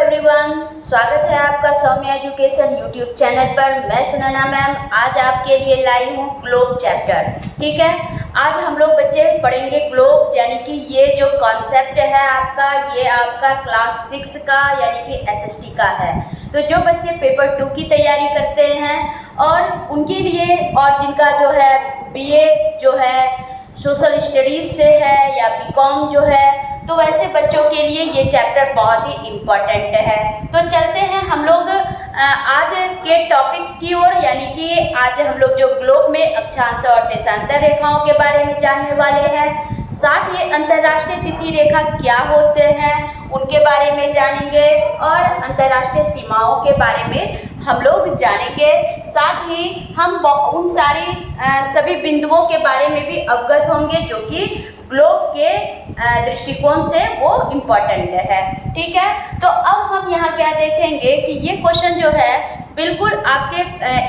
Everyone, स्वागत है आपका सौम्या एजुकेशन यूट्यूब चैनल पर। मैं सुनैना मैम आज आपके लिए लाई हूँ ग्लोब चैप्टर। ठीक है, आज हम लोग बच्चे पढ़ेंगे ग्लोब, यानी कि ये जो कॉन्सेप्ट है आपका, ये आपका क्लास 6 का यानी कि एसएसटी का है। तो जो बच्चे पेपर 2 की तैयारी करते हैं और उनके लिए, और जिनका जो है बीए जो है सोशल स्टडीज़ से है या बीकॉम जो है, तो वैसे बच्चों के लिए ये चैप्टर बहुत ही इम्पॉर्टेंट है। तो चलते हैं हम लोग आज के टॉपिक की ओर, यानी कि आज हम लोग जो ग्लोब में अक्षांश और देशांतर रेखाओं के बारे में जानने वाले हैं। साथ ही अंतर्राष्ट्रीय तिथि रेखा क्या होते हैं उनके बारे में जानेंगे और अंतर्राष्ट्रीय सीमाओं के बारे में हम लोग जानेंगे। साथ ही हम उन सारी सभी बिंदुओं के बारे में भी अवगत होंगे जो कि ग्लोब के दृष्टिकोण से वो इम्पोर्टेंट है। ठीक है, तो अब हम यहाँ क्या देखेंगे कि ये क्वेश्चन जो है बिल्कुल आपके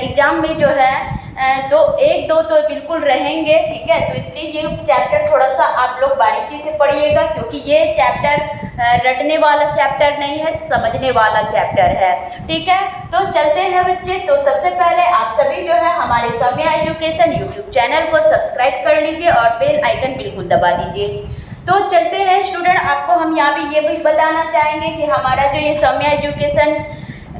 एग्जाम में जो है एक दो तो बिल्कुल रहेंगे। ठीक है, तो इसलिए ये चैप्टर थोड़ा सा आप लोग बारीकी से पढ़िएगा, क्योंकि ये चैप्टर रटने वाला चैप्टर नहीं है, समझने वाला चैप्टर है। ठीक है, तो चलते हैं बच्चे। तो सबसे पहले आप सभी जो है हमारे सौम्या एजुकेशन यूट्यूब चैनल को सब्सक्राइब कर लीजिए और बेल आइकन बिल्कुल दबा दीजिए। तो चलते हैं स्टूडेंट, आपको हम यहाँ भी ये भी बताना चाहेंगे कि हमारा जो ये सौम्या एजुकेशन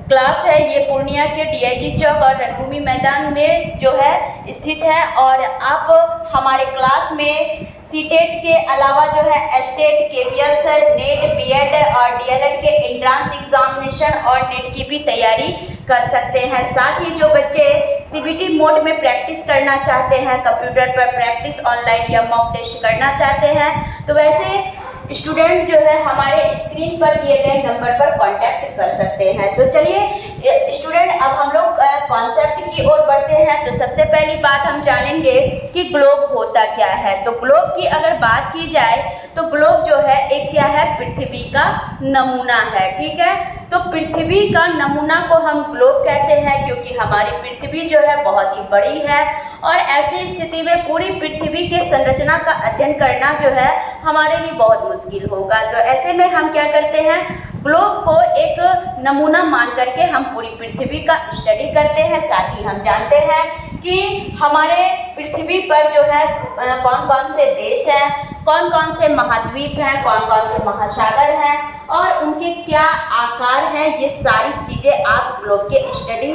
क्लास है ये पूर्णिया के डीआईजी चौक और रणभूमि मैदान में जो है स्थित है। और आप हमारे क्लास में सीटेट के अलावा जो है एस्टेट, केवीएस, नेट, बीएड और डीएलएड के एंट्रेंस एग्जामिनेशन और नेट की भी तैयारी कर सकते हैं। साथ ही जो बच्चे सीबीटी मोड में प्रैक्टिस करना चाहते हैं, कंप्यूटर पर प्रैक्टिस ऑनलाइन या मॉक टेस्ट करना चाहते हैं, तो वैसे स्टूडेंट जो है हमारे स्क्रीन पर दिए गए नंबर पर कांटेक्ट कर सकते हैं। तो चलिए स्टूडेंट, अब हम लोग कॉन्सेप्ट की ओर बढ़ते हैं। तो सबसे पहली बात हम जानेंगे कि ग्लोब होता क्या है। तो ग्लोब की अगर बात की जाए तो ग्लोब जो है एक क्या है, पृथ्वी का नमूना है। ठीक है, तो पृथ्वी का नमूना को हम ग्लोब कहते हैं, क्योंकि हमारी पृथ्वी जो है बहुत ही बड़ी है और ऐसी स्थिति में पूरी पृथ्वी के संरचना का अध्ययन करना जो है हमारे लिए बहुत मुश्किल होगा। तो ऐसे में हम क्या करते हैं, ग्लोब को एक नमूना मान करके हम पूरी पृथ्वी का स्टडी करते हैं। साथ ही हम जानते हैं कि हमारे पृथ्वी पर जो है कौन कौन से देश हैं, कौन कौन से महाद्वीप हैं, कौन कौन से महासागर हैं और उनके क्या आकार हैं। ये सारी चीज़ें आप ग्लोब के स्टडी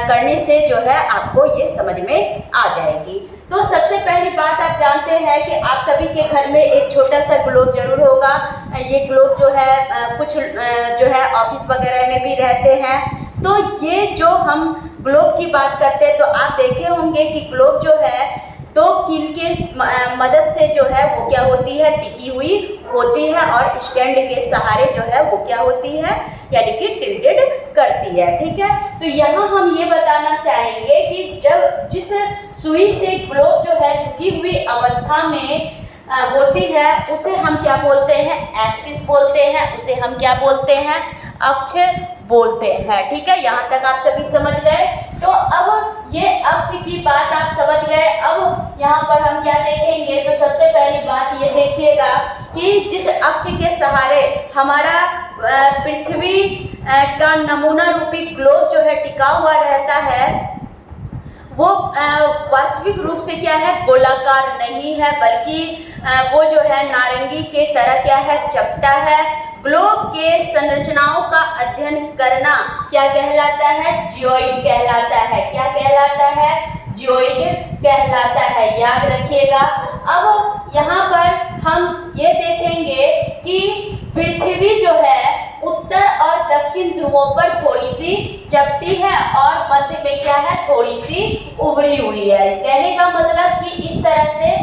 करने से जो है आपको ये समझ में आ जाएगी। तो सबसे पहली बात आप जानते हैं कि आप सभी के घर में एक छोटा सा ग्लोब जरूर होगा। ये ग्लोब जो है कुछ जो है ऑफिस वगैरह में भी रहते हैं। तो ये जो हम ग्लोब की बात करते हैं तो आप देखे होंगे कि ग्लोब जो है 2 कील के मदद से जो है वो क्या होती है, टिकी हुई होती है और स्टैंड के सहारे जो है वो क्या होती है, यानी कि टिल्टेड करती है। ठीक है, तो यहाँ हम ये बताना चाहेंगे कि जिस सुई से ग्लोब जो है झुकी हुई अवस्था में होती है उसे हम क्या बोलते हैं, एक्सिस बोलते हैं। उसे हम क्या बोलते हैं, अक्ष बोलते हैं। ठीक है, यहाँ तक आप सभी समझ गए। तो अब ये अक्ष की बात आप समझ गए। अब यहाँ पर हम क्या देखेंगे, तो सबसे पहली बात ये देखिएगा कि जिस अक्ष के सहारे हमारा पृथ्वी का नमूना रूपी ग्लोब जो है टिका हुआ रहता है, वो वास्तविक रूप से क्या है, गोलाकार नहीं है, बल्कि वो जो है नारंगी के तरह क्या है, चपटा है। ग्लोब के संरचनाओं का अध्ययन करना क्या कहलाता है, जियोइड कहलाता है। क्या कहलाता है, जियोइड कहलाता है, याद रखिएगा। अब यहाँ पर हम ये देखेंगे कि पृथ्वी जो है उत्तर और दक्षिण ध्रुवों पर थोड़ी सी चपटी है और मध्य में क्या है, थोड़ी सी उभरी हुई है। कहने का मतलब कि इस तरह से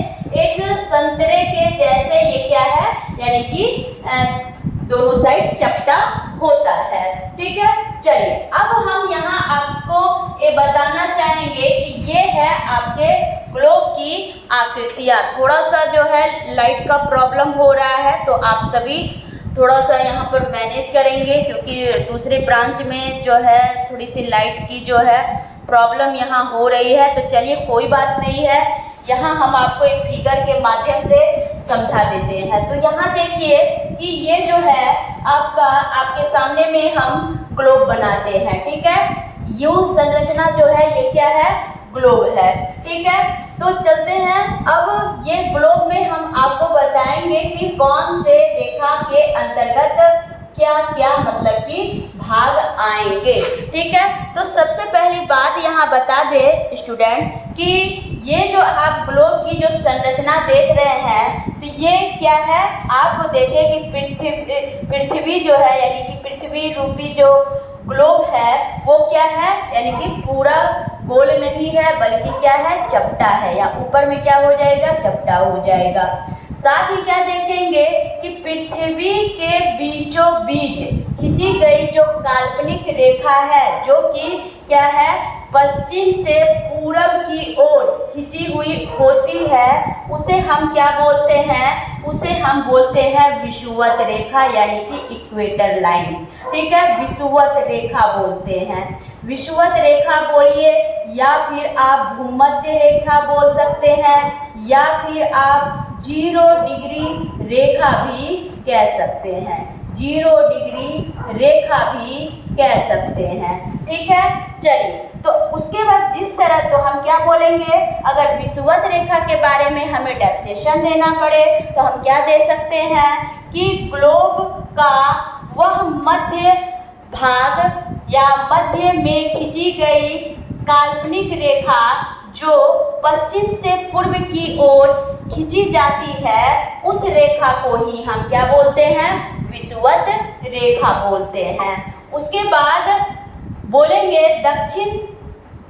एक संतरे के जैसे ये क्या है, यानी कि दोनों साइड चपटा होता है। ठीक है, चलिए अब हम यहाँ आपको ये बताना चाहेंगे कि ये है आपके ग्लोब की आकृतियाँ। थोड़ा सा जो है लाइट का प्रॉब्लम हो रहा है, तो आप सभी थोड़ा सा यहाँ पर मैनेज करेंगे, क्योंकि दूसरे ब्रांच में जो है थोड़ी सी लाइट की जो है प्रॉब्लम यहाँ हो रही है। तो चलिए कोई बात नहीं है, यहाँ हम आपको एक फिगर के माध्यम से समझा देते हैं। तो यहाँ देखिए कि ये जो है आपके सामने में हम ग्लोब बनाते हैं, ठीक है। यू संरचना जो है ये क्या है, ग्लोब है, ठीक है। तो चलते हैं, अब ये ग्लोब में हम आपको बताएंगे कि कौन से रेखा के अंतर्गत क्या क्या मतलब कि भाग आएंगे, ठीक है। तो सबसे पहली बात यहाँ बता दे स्टूडेंट कि ये जो आप ग्लोब की जो संरचना देख रहे हैं, तो ये क्या है, आप देखें कि पृथ्वी जो है यानी कि पृथ्वी रूपी जो ग्लोब है वो क्या है, यानी कि पूरा गोल नहीं है बल्कि क्या है, चपटा है, या ऊपर में क्या हो जाएगा, चपटा हो जाएगा। साथ ही क्या देखेंगे कि पृथ्वी के बीचों बीच खींची गई जो काल्पनिक रेखा है, जो कि क्या है, पश्चिम से पूरब की ओर खींची हुई होती है, उसे हम क्या बोलते हैं, उसे हम बोलते हैं विषुवत रेखा यानी कि इक्वेटर लाइन, ठीक है। विषुवत रेखा बोलते हैं, विषुवत रेखा बोलिए, या फिर आप भूमध्य रेखा बोल सकते हैं, या फिर आप 0 डिग्री रेखा भी कह सकते हैं, 0 डिग्री रेखा भी कह सकते हैं, ठीक है। चलिए, तो उसके बाद जिस तरह, तो हम क्या बोलेंगे, अगर विषुवत रेखा के बारे में हमें डेफिनेशन देना पड़े तो हम क्या दे सकते हैं कि ग्लोब का वह मध्य भाग या मध्य में खींची गई काल्पनिक रेखा जो पश्चिम से पूर्व की ओर खींची जाती है, उस रेखा को ही हम क्या बोलते हैं, विषुवत रेखा बोलते हैं। उसके बाद बोलेंगे दक्षिण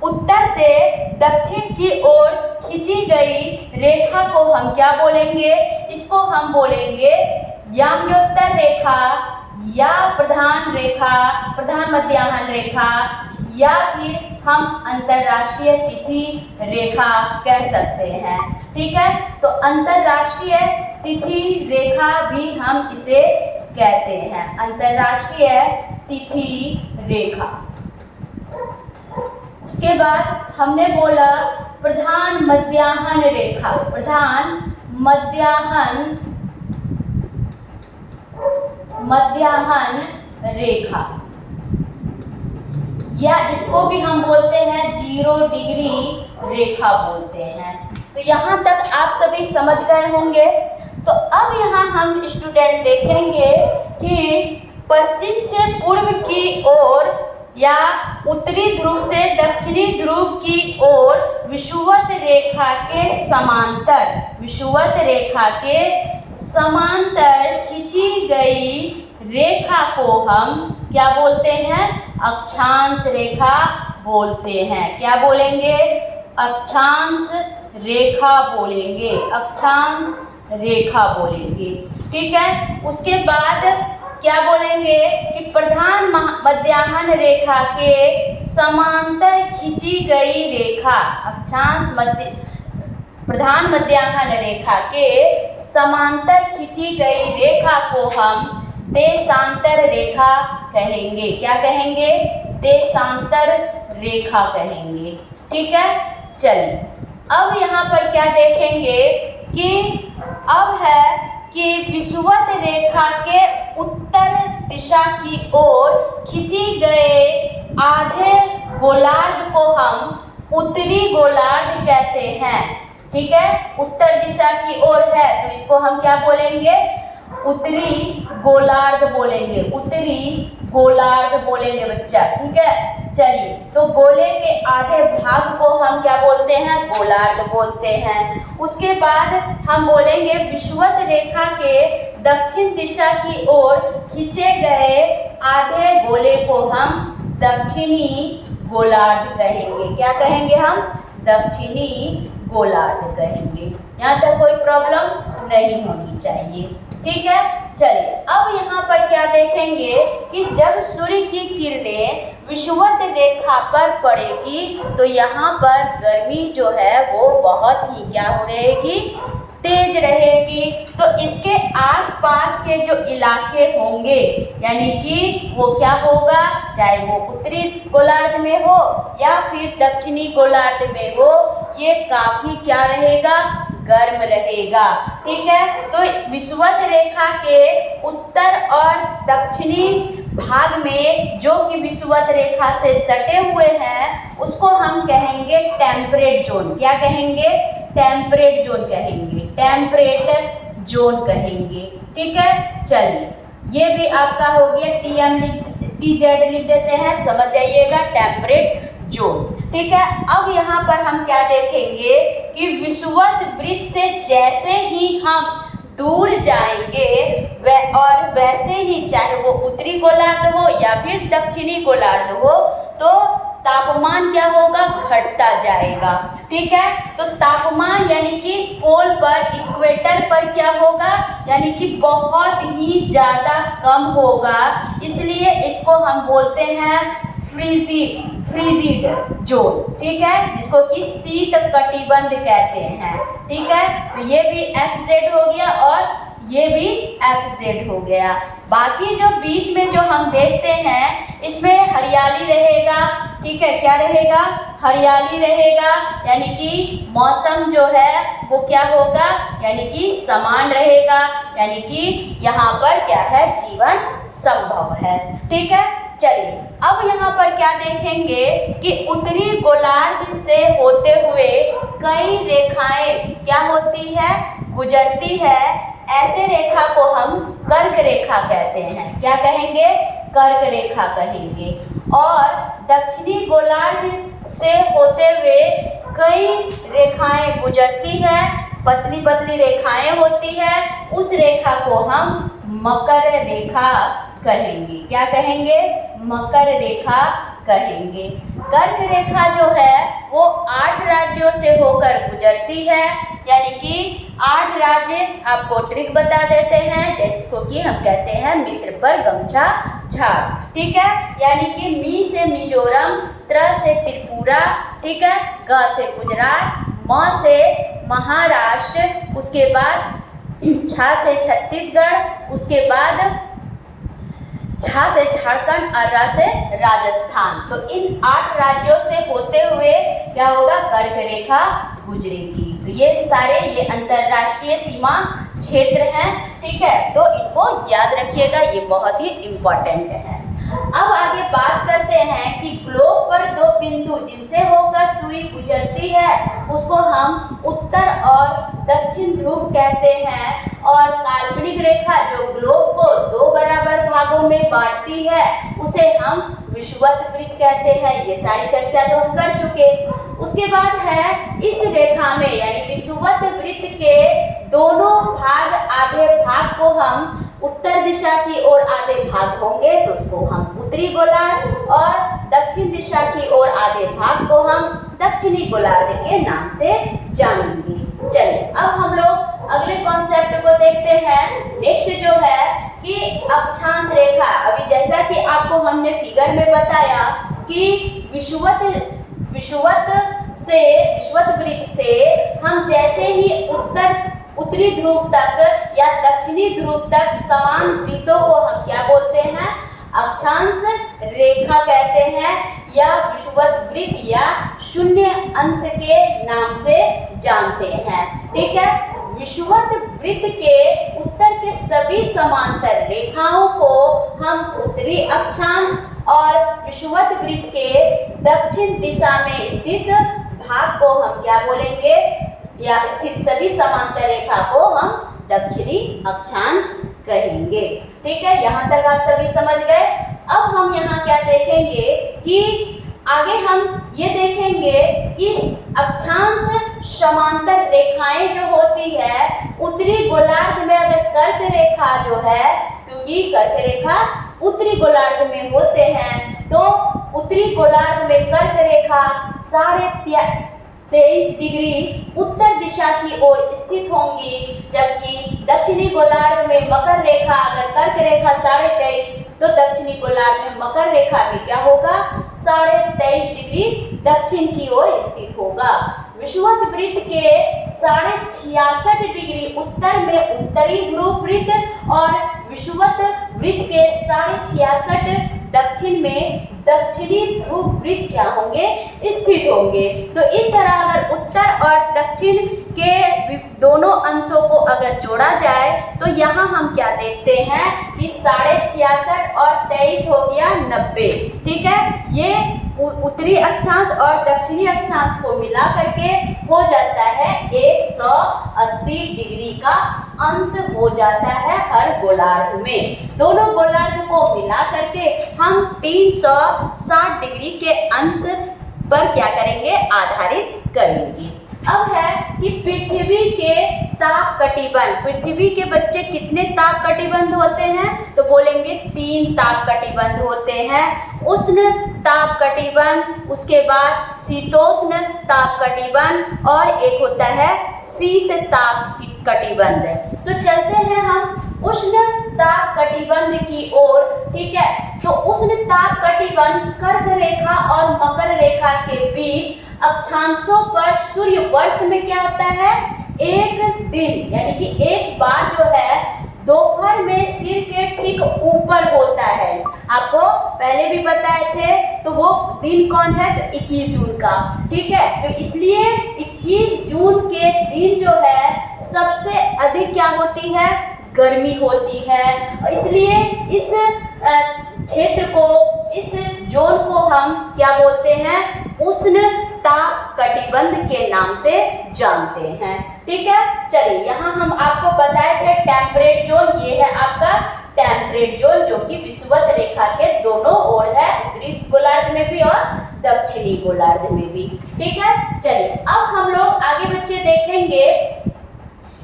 उत्तर से दक्षिण की ओर खींची गई रेखा को हम क्या बोलेंगे, इसको हम बोलेंगे याम्योत्तर रेखा या प्रधान रेखा, प्रधान मध्याह्न रेखा, या फिर हम अंतरराष्ट्रीय तिथि रेखा कह सकते हैं, ठीक है। तो अंतरराष्ट्रीय तिथि रेखा भी हम इसे कहते हैं, अंतरराष्ट्रीय तिथि रेखा। उसके बाद हमने बोला प्रधान मध्याह्न रेखा, प्रधान मध्याह्न रेखा, या इसको भी हम बोलते हैं 0 डिग्री रेखा बोलते हैं। तो यहाँ तक आप सभी समझ गए होंगे। तो अब यहाँ हम स्टूडेंट देखेंगे कि पश्चिम से पूर्व की ओर या उत्तरी ध्रुव से दक्षिणी ध्रुव की ओर विषुवत रेखा के समांतर, विषुवत रेखा के समांतर खींची गई रेखा को हम क्या बोलते हैं, अक्षांश रेखा बोलते हैं। क्या बोलेंगे, अक्षांश रेखा बोलेंगे, अक्षांश रेखा बोलेंगे, ठीक है। उसके बाद क्या बोलेंगे कि प्रधान मध्याह्न रेखा के समांतर खींची गई रेखा, अक्षांश प्रधान मध्याह्न रेखा के समांतर खींची गई रेखा को हम देशांतर रेखा कहेंगे। क्या कहेंगे, देशांतर रेखा कहेंगे, ठीक है। चलिए, अब यहाँ पर क्या देखेंगे कि अब है कि विषुवत रेखा के उत्तर दिशा की ओर खींची गए आधे गोलार्ध को हम उत्तरी गोलार्ध कहते हैं, ठीक है। उत्तर दिशा की ओर है तो इसको हम क्या बोलेंगे, उत्तरी गोलार्ध बोलेंगे, उत्तरी गोलार्ध बोलेंगे बच्चा, ठीक है। चलिए, तो गोले के आधे भाग को हम क्या बोलते हैं, गोलार्ध बोलते हैं। उसके बाद हम बोलेंगे विषुवत रेखा के दक्षिण दिशा की ओर खींचे गए आधे गोले को हम दक्षिणी गोलार्ध कहेंगे। क्या कहेंगे हम, दक्षिणी गोलार्ध कहेंगे। यहाँ तक कोई प्रॉब्लम नहीं होनी चाहिए, ठीक है। चलिए, अब यहाँ पर क्या देखेंगे कि जब सूर्य की किरणें विषुवत रेखा पर पड़ेगी तो यहाँ पर गर्मी जो है वो बहुत ही क्या हो रहेगी, तेज रहेगी। तो इसके आसपास के जो इलाके होंगे यानी कि वो क्या होगा, चाहे वो उत्तरी गोलार्ध में हो या फिर दक्षिणी गोलार्ध में हो, ये काफी क्या रहेगा, गर्म रहेगा। ठीक है, तो विषुवत रेखा के उत्तर और दक्षिणी भाग में जो कि विषुवत रेखा से सटे हुए हैं उसको हम कहेंगे टेम्परेट जोन। क्या कहेंगे, टेम्परेट जोन कहेंगे, टेम्परेट जोन कहेंगे। ठीक है, चलिए ये भी आपका हो गया, TZ लिख देते हैं, समझ जाइएगा, टेम्परेट जोन। ठीक है, अब यहाँ पर हम क्या देखेंगे कि विषुवत वृत्त से जैसे ही हम दूर जाएंगे और वैसे ही, चाहे वो उत्तरी गोलार्ध हो या फिर दक्षिणी गोलार्ध हो, तो तापमान क्या होगा, घटता जाएगा। ठीक है, तो तापमान यानी कि पोल पर, इक्वेटर पर क्या होगा, यानी कि बहुत ही ज्यादा कम होगा, इसलिए इसको हम बोलते हैं फ्रीजिड जोन। ठीक है, जिसको कि शीत कटिबंध कहते हैं। ठीक है, तो ये भी FZ हो गया और ये भी FZ हो गया। बाकी जो बीच में जो हम देखते हैं इसमें हरियाली रहेगा। ठीक है, क्या रहेगा, हरियाली रहेगा, यानी कि मौसम जो है वो क्या होगा, यानी कि समान रहेगा, यानी कि यहाँ पर क्या है, जीवन संभव है। ठीक है, चलिए अब यहाँ पर क्या देखेंगे कि उत्तरी गोलार्ध से होते हुए कई रेखाएं क्या होती है, गुजरती है। ऐसे रेखा को हम कर्क रेखा कहते हैं। क्या कहेंगे, कर्क रेखा कहेंगे। और दक्षिणी गोलार्ध से होते हुए कई रेखाएं गुजरती है, पतली पतली रेखाएं होती है, उस रेखा को हम मकर रेखा कहेंगे। क्या कहेंगे, मकर रेखा कहेंगे। कर्क रेखा जो है वो 8 राज्यों से होकर गुजरती है, यानी कि 8 राज्य आपको ट्रिक बता देते हैं, जिसको कि हम कहते हैं मित्र पर गमछा झाड़। ठीक है, यानी कि मी से मिजोरम, त्र से त्रिपुरा, ठीक है, ग से गुजरात, म से महाराष्ट्र, उसके बाद झ से छत्तीसगढ़, उसके बाद झा से झारखंड और रा से राजस्थान। तो इन 8 राज्यों से होते हुए क्या होगा, कर्क रेखा गुजरेगी। तो ये सारे ये अंतरराष्ट्रीय सीमा क्षेत्र हैं। ठीक है, तो इनको याद रखिएगा, ये बहुत ही इम्पोर्टेंट है। अब आगे बात करते हैं कि ग्लोब पर 2 बिंदु जिनसे होकर सुई गुजरती है उसको हम उत्तर और दक्षिण ध्रुव कहते हैं। और काल्पनिक रेखा जो ग्लोब को 2 बराबर भागों में बांटती है उसे हम विषुवत वृत्त कहते हैं। ये सारी चर्चा तो हम कर चुके। उसके बाद है इस रेखा में यानी विषुवत वृत्त के दोनों भाग, आधे भाग को हम उत्तर दिशा की ओर आधे भाग होंगे तो उसको हम उत्तरी गोलार्ध, और दक्षिण दिशा की ओर आधे भाग को हम दक्षिणी गोलार्ध के नाम से जानेंगे। चलिए अब हम लोग अगले कॉन्सेप्ट को देखते हैं। नेक्स्ट जो है कि अक्षांश रेखा। अभी जैसा कि आपको हमने फिगर में बताया कि विषुवत वृत्त से हम जैसे ही उत्तरी ध्रुव तक या दक्षिणी ध्रुव तक समान वृत्तों को हम क्या बोलते हैं, अक्षांश रेखा कहते हैं, या विषुवत वृत्त या शून्य अंश के नाम से जानते हैं। ठीक है, विषुवत वृत्त के उत्तर के सभी समांतर रेखाओं को हम उत्तरी अक्षांश और विषुवत वृत्त के दक्षिण दिशा में स्थित भाग को हम क्या बोलेंगे, या स्थित सभी समांतर रेखा को हम दक्षिणी अक्षांश कहेंगे। ठीक है, यहाँ तक आप सभी समझ गए। अब हम यहाँ क्या देखेंगे कि आगे हम ये देखेंगे कि अक्षांश समांतर रेखाएं जो होती है उत्तरी गोलार्ध में, अगर कर्क रेखा जो है, क्योंकि कर्क रेखा उत्तरी गोलार्ध में होते हैं, तो उत्तरी गोलार्ध में कर्क रेखा 23.5 डिग्री उत्तर दिशा की ओर स्थित होंगी, जबकि दक्षिणी गोलार्ध में मकर रेखा, अगर कर्क रेखा 23.5 तो दक्षिणी गोलार्ध में मकर रेखा भी क्या होगा, 23.5 डिग्री दक्षिण की ओर स्थित होगा। विषुवत वृत्त के 66.5 डिग्री उत्तर में उत्तरी ध्रुव वृत्त और विषुवत वृत्त के 66.5 दक्षिण में दक्षिणी ध्रुव वृत्त क्या होंगे, स्थित होंगे। तो इस तरह अगर उत्तर और दक्षिण के दोनों अंशों को अगर जोड़ा जाए तो यहाँ हम क्या देखते हैं कि 66.5 और 23 हो गया 90। ठीक है, ये उत्तरी अक्षांश और दक्षिणी अक्षांश को मिला करके हो जाता है 180 डिग्री का अंश हो जाता है हर गोलार्ध में। दोनों गोलार्ध को मिला करके हम 360 डिग्री के अंश पर क्या करेंगे, आधारित करेंगे। अब है कि पृथ्वी के ताप कटिबंध, पृथ्वी के बच्चे कितने ताप कटिबंध होते हैं, तो बोलेंगे 3 ताप कटिबंध होते हैं। उष्ण ताप कटिबंध, उसके बाद शीतोष्ण ताप कटिबंध और एक होता है शीत ताप कटिबंध। तो चलते हैं हम उष्ण ताप कटिबंध की ओर। ठीक है, तो उष्ण ताप कटिबंध कर्क रेखा और मकर रेखा के बीच अक्षांशों पर सूर्य वर्ष में क्या होता है, एक दिन यानी कि एक बार जो है दोपहर में सिर के ठीक ऊपर होता है। आपको पहले भी बताए थे, तो वो दिन कौन है, तो 21 जून का। ठीक है, तो इसलिए 21 जून के दिन जो है सबसे अधिक क्या होती है, गर्मी होती है। और इसलिए इस क्षेत्र को, इस जोन को हम क्या बोलते हैं, उष्ण ताप कटिबंध के नाम से जानते हैं। ठीक है, चलिए यहाँ हम आपको बताए थे टेम्परेट जोन, ये है आपका टेम्परेट जोन जो कि विषुवत रेखा के दोनों ओर है, उत्तरी गोलार्ध में भी और दक्षिणी गोलार्ध में भी। ठीक है, चलिए अब हम लोग आगे बच्चे देखेंगे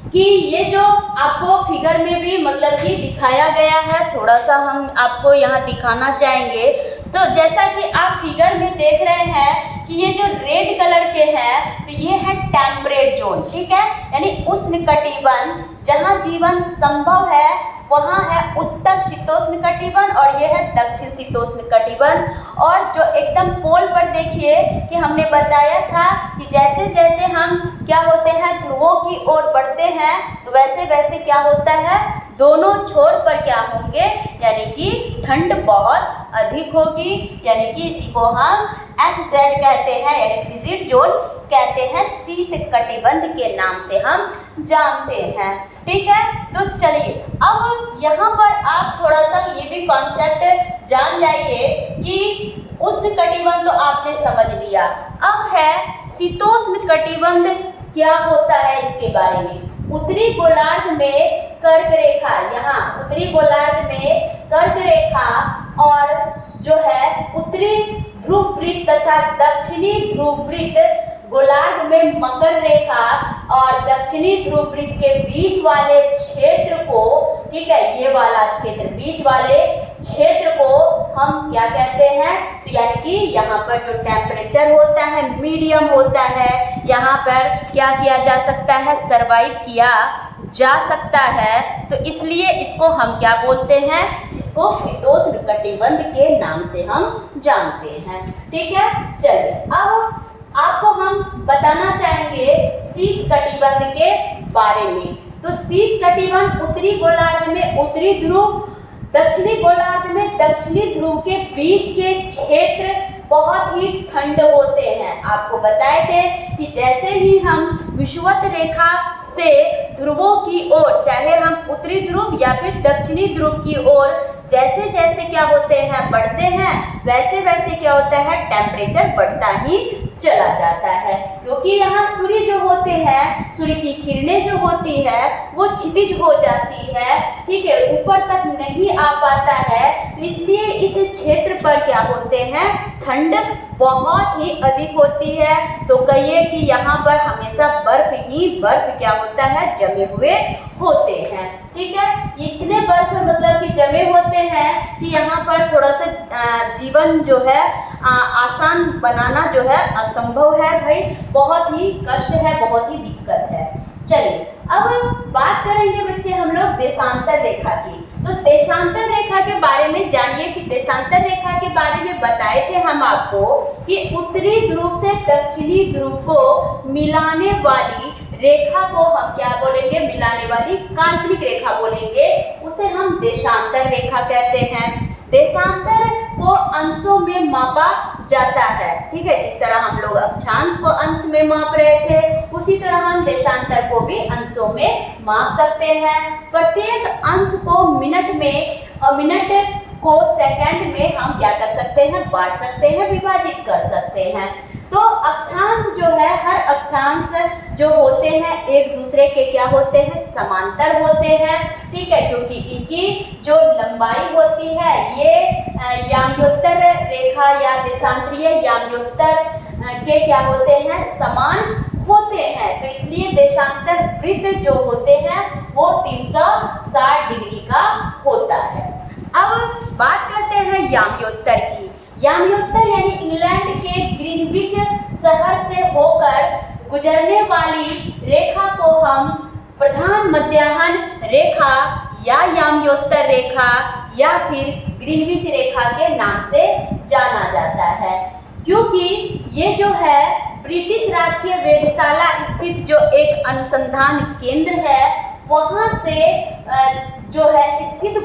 कि ये जो आपको फिगर में भी मतलब कि दिखाया गया है, थोड़ा सा हम आपको यहाँ दिखाना चाहेंगे। तो जैसा कि आप फिगर में देख रहे हैं कि ये जो रेड कलर के हैं, तो ये है टेम्परेट जोन। ठीक है, यानी उष्ण कटिबंध, जहाँ जीवन संभव है वहाँ है उत्तर शीतोष्ण कटिबंध और ये है दक्षिण शीतोष्ण कटिबंध। और जो एकदम पोल पर देखिए कि हमने बताया था कि जैसे जैसे हम क्या होते हैं ध्रुवों की ओर बढ़ते हैं, तो वैसे वैसे क्या होता है, दोनों छोर पर क्या होंगे, यानी कि ठंड बहुत अधिक होगी। यानी कि इसी को हम FZ कहते हैं, यानी फ्रिजिड जोन कहते हैं, शीत कटिबंध के नाम से हम जानते हैं। ठीक है, तो चलिए अब यहाँ पर आप थोड़ा सा ये भी कॉन्सेप्ट जान जाइए कि उष्ण कटिबंध तो आपने समझ लिया। अब है शीतोष्ण कटिबंध क्या होता है, इसके बारे में। उत्तरी गोलार्ध में कर्क रेखा, यहाँ उत्तरी गोलार्ध में कर्क रेखा और जो है उत्तरी ध्रुव वृत्त तथा दक्षिणी ध्रुव वृत्त, गोलार्ध में मकर रेखा और दक्षिणी ध्रुव वृत्त के बीच वाले क्षेत्र को, ठीक है, ये वाला क्षेत्र, बीच वाले क्षेत्र को हम क्या कहते हैं, तो यानी कि यहाँ पर जो टेम्परेचर होता है मीडियम होता है, यहाँ पर क्या किया जा सकता है, सरवाइव किया जा सकता है। तो इसलिए इसको हम क्या बोलते हैं, इसको शीतोष्ण कटिबंध के नाम से हम जानते हैं। ठीक है, चलिए अब आपको हम बताना चाहेंगे शीत कटिबंध के बारे में। तो शीत कटिबंध उत्तरी गोलार्ध में उत्तरी ध्रुव, दक्षिणी गोलार्ध में दक्षिणी ध्रुव के बीच के क्षेत्र बहुत ही ठंड होते हैं। आपको बताए थे कि जैसे ही हम विषुवत रेखा से ध्रुवों की ओर, चाहे हम उत्तरी ध्रुव या फिर दक्षिणी ध्रुव की ओर जैसे जैसे क्या होते हैं बढ़ते हैं, वैसे वैसे क्या होता है, टेम्परेचर बढ़ता ही चला जाता है। क्योंकि यहाँ सूर्य जो होते हैं, सूर्य की किरणें जो होती है वो क्षितिज हो जाती है, ठीक है, ऊपर तक नहीं आ पाता है। इसलिए इस क्षेत्र पर क्या होते हैं, ठंड बहुत ही अधिक होती है। तो कहिए कि यहाँ पर हमेशा बर्फ ही बर्फ क्या होता है, जमे हुए होते हैं। ठीक है, इतने बर्फ मतलब कि जमे होते हैं कि यहाँ पर थोड़ा सा जीवन जो है आसान बनाना जो है असंभव है भाई, बहुत ही कष्ट है, बहुत ही दिक्कत है। चलिए अब बात करेंगे बच्चे हम लोग देशांतर रेखा की। तो देशांतर रेखा के बारे में जानिए कि देशांतर रेखा के बारे में बताए थे हम आपको कि उत्तरी ध्रुव से दक्षिणी ध्रुव को मिलाने वाली रेखा को हम क्या बोलेंगे, मिलाने वाली काल्पनिक रेखा बोलेंगे, उसे हम देशांतर रेखा कहते हैं। देशांतर को अंशों में मापा जाता है। ठीक है, जिस तरह हम लोग अक्षांश को अंश में माप रहे थे, उसी तरह हम देशांतर को भी अंशों में माप सकते हैं। प्रत्येक अंश को मिनट में और मिनट को सेकंड में हम क्या कर सकते हैं, बांट सकते हैं, विभाजित कर सकते हैं। तो अक्षांश जो है, हर अक्षांश जो होते हैं एक दूसरे के क्या होते हैं, समांतर होते हैं। ठीक है, क्योंकि इनकी जो लंबाई होती है ये याम्योत्तर रेखा या देशांतरीय याम्योत्तर के क्या होते हैं, समान होते हैं। तो इसलिए देशांतर वृत्त जो होते हैं वो 360 डिग्री का होता है। अब बात करते हैं याम्योत्तर की। याम्योत्तर यानी इंग्लैंड के ग्रीनविच शहर से होकर गुजरने वाली रेखा को हम प्रधान मध्याह्न रेखा या याम्योत्तर रेखा या फिर ग्रीनविच रेखा के नाम से जाना जाता है, क्योंकि ये जो है ब्रिटिश राजकीय वेधशाला स्थित जो एक अनुसंधान केंद्र है वहाँ से जो है स्थित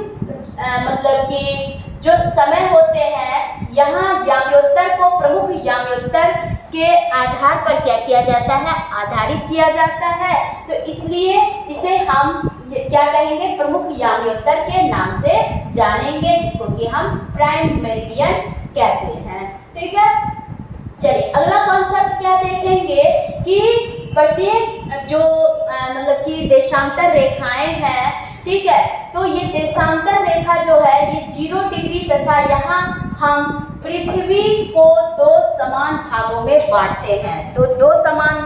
मतलब कि जो समय होते हैं यहाँ याम्योत्तर को प्रमुख याम्योत्तर के आधार पर क्या किया जाता है, आधारित किया जाता है। तो इसलिए इसे हम क्या कहेंगे, प्रमुख याम्योत्तर के नाम से जानेंगे, जिसको कि हम प्राइम मेरिडियन कहते हैं। ठीक है, चलिए अगला कॉन्सेप्ट क्या देखेंगे कि प्रत्येक जो मतलब कि देशांतर रेखाएं हैं, ठीक है, तो ये देशांतर रेखा जो है ये 0 डिग्री तथा यहाँ हम पृथ्वी को 2 समान भागों में बांटते हैं। तो 2 समान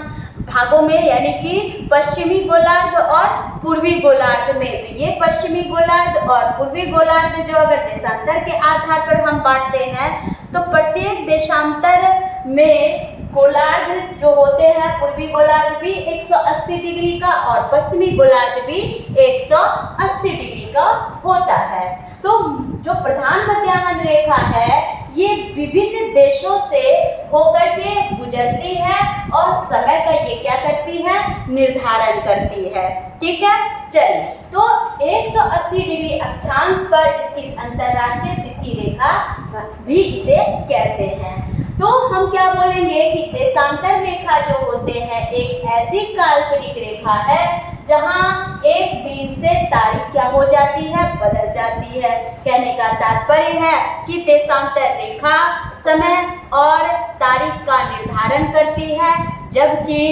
भागों में यानी कि पश्चिमी गोलार्ध और पूर्वी गोलार्ध में। तो ये पश्चिमी गोलार्ध और पूर्वी गोलार्ध जो अगर देशांतर के आधार पर हम बांटते हैं तो प्रत्येक देशांतर में गोलार्ध जो होते हैं, पूर्वी गोलार्ध भी 180 डिग्री का और पश्चिमी गोलार्ध भी 180 डिग्री का होता है। तो जो प्रधान मध्याह्न रेखा है ये विभिन्न देशों से होकर के गुजरती है और समय का ये क्या करती है, निर्धारण करती है। ठीक है, चलिए तो 180 डिग्री अक्षांश पर स्थित अंतरराष्ट्रीय तिथि रेखा भी इसे कहते हैं। तो हम क्या बोलेंगे कि देशांतर रेखा जो होते हैं एक ऐसी काल्पनिक रेखा है जहां एक दिन से तारीख क्या हो जाती है, बदल जाती है। कहने का तात्पर्य है कि देशांतर रेखा समय और तारीख का निर्धारण करती है, जबकि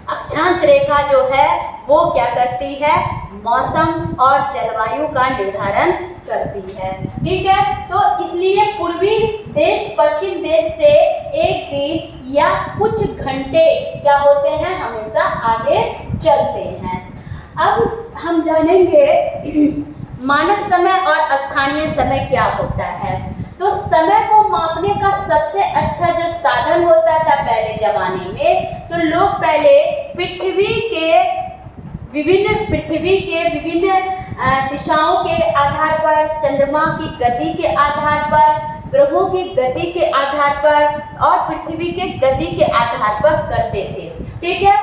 अक्षांश रेखा जो है वो क्या करती है, मौसम और जलवायु का निर्धारण करती है। ठीक है, तो इसलिए पूर्वी देश पश्चिम देश से एक दिन या कुछ घंटे क्या होते हैं, हमेशा आगे चलते हैं। अब हम जानेंगे मानक समय और स्थानीय समय क्या होता है। तो समय को मापने का सबसे अच्छा जो साधन होता था पहले जमाने में, तो लोग पहले पृथ्वी के विभिन्न दिशाओं के आधार पर, चंद्रमा की गति के आधार पर, ग्रहों की गति के आधार पर और पृथ्वी के गति के आधार पर करते थे। ठीक है,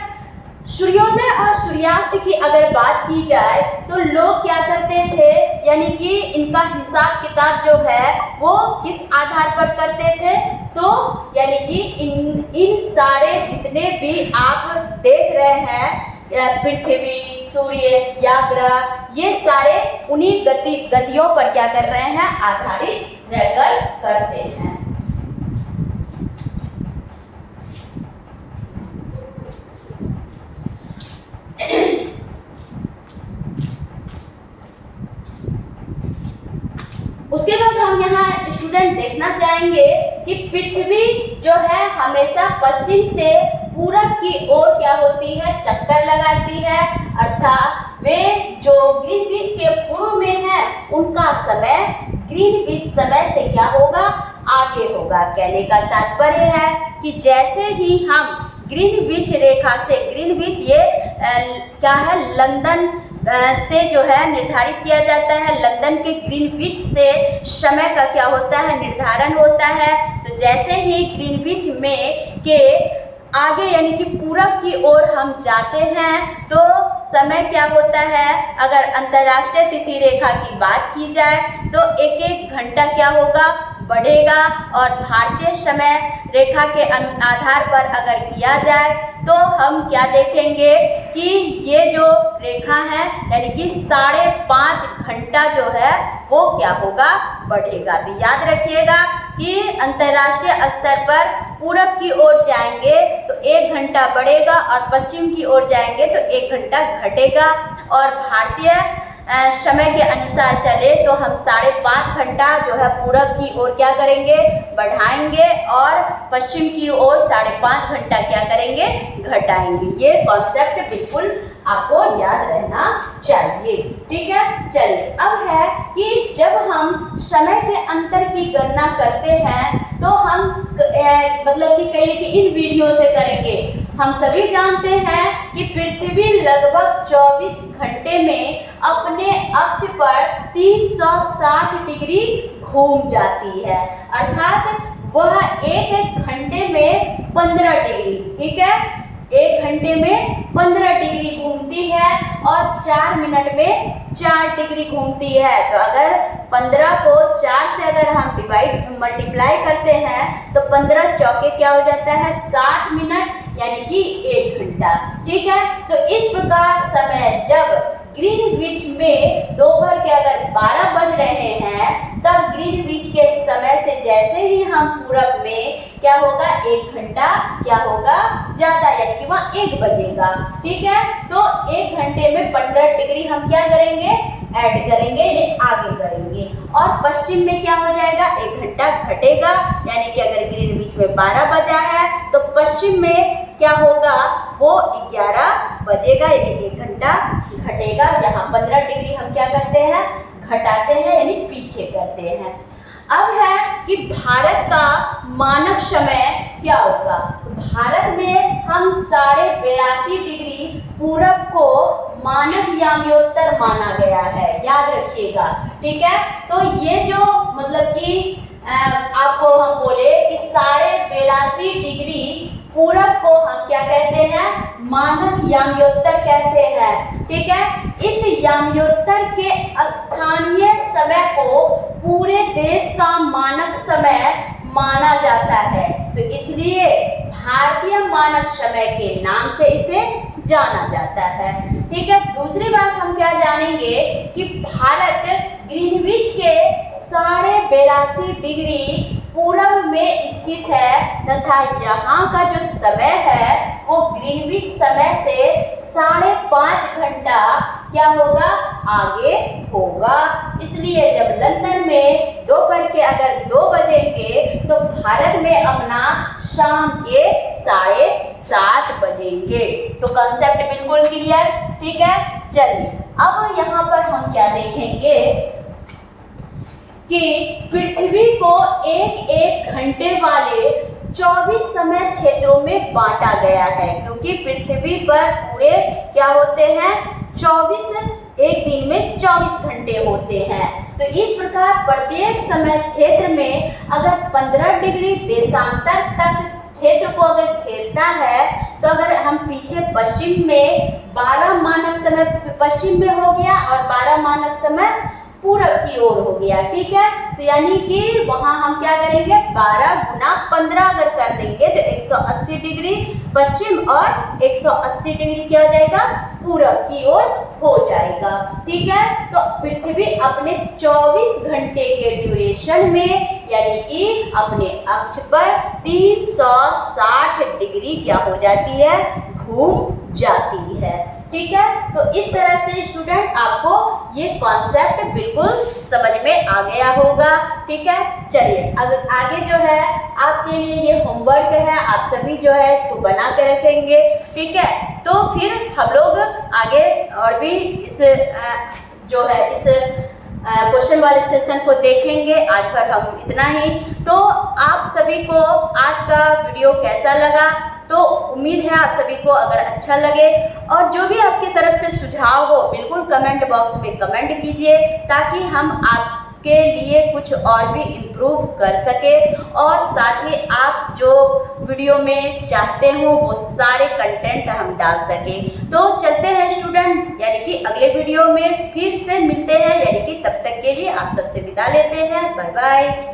सूर्योदय और सूर्यास्त की अगर बात की जाए तो लोग क्या करते थे, यानी कि इनका हिसाब किताब जो है वो किस आधार पर करते थे, तो यानी कि इन सारे जितने भी आप देख रहे हैं पृथ्वी, सूर्य या ग्रह, ये सारे उन्हीं गतियों पर क्या कर रहे हैं, आधारित रहकर करते हैं। उसके बाद हम यहाँ स्टूडेंट देखना चाहेंगे कि पृथ्वी जो है हमेशा पश्चिम से पूरब की ओर क्या होती है, चक्कर लगाती है, अर्थात वे जो ग्रीनविच के पूर्व में है उनका समय ग्रीनविच समय से क्या होगा, आगे होगा। कहने का तात्पर्य है कि जैसे ही हम ग्रीनविच रेखा से, ग्रीनविच ये क्या है, लंदन से जो है निर्धारित किया जाता है, लंदन के ग्रीनविच से समय का क्या होता है, निर्धारण होता है। तो जैसे ही ग्रीनविच में के आगे यानी कि पूरब की ओर हम जाते हैं तो समय क्या होता है, अगर अंतर्राष्ट्रीय तिथि रेखा की बात की जाए तो एक एक घंटा क्या होगा, बढ़ेगा। और भारतीय समय रेखा के आधार पर अगर किया जाए तो हम क्या देखेंगे कि ये जो रेखा है यानी कि 5.5 घंटा जो है वो क्या होगा, बढ़ेगा। तो याद रखिएगा कि अंतर्राष्ट्रीय स्तर पर पूरब की ओर जाएंगे तो 1 घंटा बढ़ेगा और पश्चिम की ओर जाएंगे तो 1 घंटा घटेगा। और भारतीय समय के अनुसार चले तो हम 5.5 घंटा जो है पूरब की ओर क्या करेंगे, बढ़ाएंगे और पश्चिम की ओर 5.5 घंटा क्या करेंगे, घटाएंगे। ये कॉन्सेप्ट बिल्कुल आपको याद रहना चाहिए। ठीक है, चलिए अब है कि जब हम समय के अंतर की गणना करते हैं तो हम मतलब कि कहिए कि इन विधियों से करेंगे। हम सभी जानते हैं कि पृथ्वी लगभग 24 घंटे में अपने अक्ष पर 360 डिग्री घूम जाती है, अर्थात वह एक घंटे में 15 डिग्री, ठीक है, 1 घंटे में 15 डिग्री घूमती है और 4 मिनट में 4 डिग्री घूमती है। तो अगर 15 को 4 से अगर हम मल्टीप्लाई करते हैं तो 15 चौके क्या हो जाता है, 60 मिनट यानी कि 1 घंटा। ठीक है, तो इस प्रकार समय जब ग्रीनविच में दोपहर के अगर 12 बज रहे हैं तब ग्रीनविच के समय से जैसे ही हम पूरब में क्या होगा, 1 घंटा क्या होगा, ज्यादा, यानी कि वहाँ 1 बजेगा। ठीक है, तो 1 घंटे में 15 डिग्री हम क्या करेंगे, ऐड करेंगे, यानी आगे करेंगे। और पश्चिम में क्या हो जाएगा, 1 घंटा घटेगा, यानी कि अगर ग्रीनविच में 12 बजा है तो पश्चिम में क्या होगा, वो 11 बजेगा, यानी 1 घंटा घटेगा। यहाँ 15 डिग्री हम क्या करते हैं, घटाते हैं, यानी पीछे करते हैं। अब है कि भारत का मानक समय क्या होगा। तो भारत में हम 82.5 डिग्री पूरब को मानक याम्योत्तर माना गया है, याद रखिएगा। ठीक है, तो ये जो मतलब कि आपको हम बोले कि 82.5 डिग्री पूरब को हम क्या कहते हैं, मानक याम्योत्तर कहते हैं। ठीक है, इस याम्योत्तर के स्थानीय समय को पूरे देश का मानक समय माना जाता है, तो इसलिए भारतीय मानक समय के नाम से इसे जाना जाता है। ठीक है, दूसरी बात हम क्या जानेंगे कि भारत ग्रीनविच के 82.5 डिग्री पूरब में स्थित है तथा यहाँ का जो समय है वो ग्रीनविच समय से 5.5 घंटा क्या होगा, आगे होगा। इसलिए जब लंदन में दोपहर के अगर 2 बजेंगे तो भारत में अपना शाम के 7:30 बजेंगे। तो कॉन्सेप्ट बिल्कुल क्लियर। ठीक है, चलिए अब यहाँ पर हम क्या देखेंगे कि पृथ्वी को एक घंटे वाले 24 समय क्षेत्रों में बांटा गया है, क्योंकि पृथ्वी पर पूरे क्या होते हैं, 24, एक दिन में 24 घंटे होते हैं। तो इस प्रकार प्रत्येक समय क्षेत्र में अगर 15 डिग्री देशांतर तक क्षेत्र को अगर घेरता है तो अगर हम पीछे पश्चिम में 12 मानक समय पश्चिम में हो गया और 12 मानक समय पूरब की ओर हो गया। ठीक है, तो यानी कि वहां हम क्या करेंगे, 12 गुना 15 अगर कर देंगे तो 180 डिग्री पश्चिम और 180 डिग्री क्या हो जाएगा, पूरब की ओर हो जाएगा। ठीक है, तो पृथ्वी अपने 24 घंटे के ड्यूरेशन में यानी कि अपने अक्ष पर 360 डिग्री क्या हो जाती है, घूम जाती है। ठीक है, तो इस तरह से स्टूडेंट आपको ये कॉन्सेप्ट बिल्कुल समझ में आ गया होगा। ठीक है, चलिए अगर आगे जो है आपके लिए ये होमवर्क है, आप सभी जो है इसको बना के रखेंगे। ठीक है, तो फिर हम लोग आगे और भी इस जो है इस क्वेश्चन वाले सेशन को देखेंगे। आज पर हम इतना ही। तो आप सभी को आज का वीडियो कैसा लगा, तो उम्मीद है आप सभी को अगर अच्छा लगे और जो भी आपकी तरफ से सुझाव हो बिल्कुल कमेंट बॉक्स में कमेंट कीजिए, ताकि हम आपके लिए कुछ और भी इम्प्रूव कर सके और साथ ही आप जो वीडियो में चाहते हो वो सारे कंटेंट हम डाल सकें। तो चलते हैं स्टूडेंट, यानी कि अगले वीडियो में फिर से मिलते हैं, यानी कि तब तक के लिए आप सबसे विदा लेते हैं। Bye bye.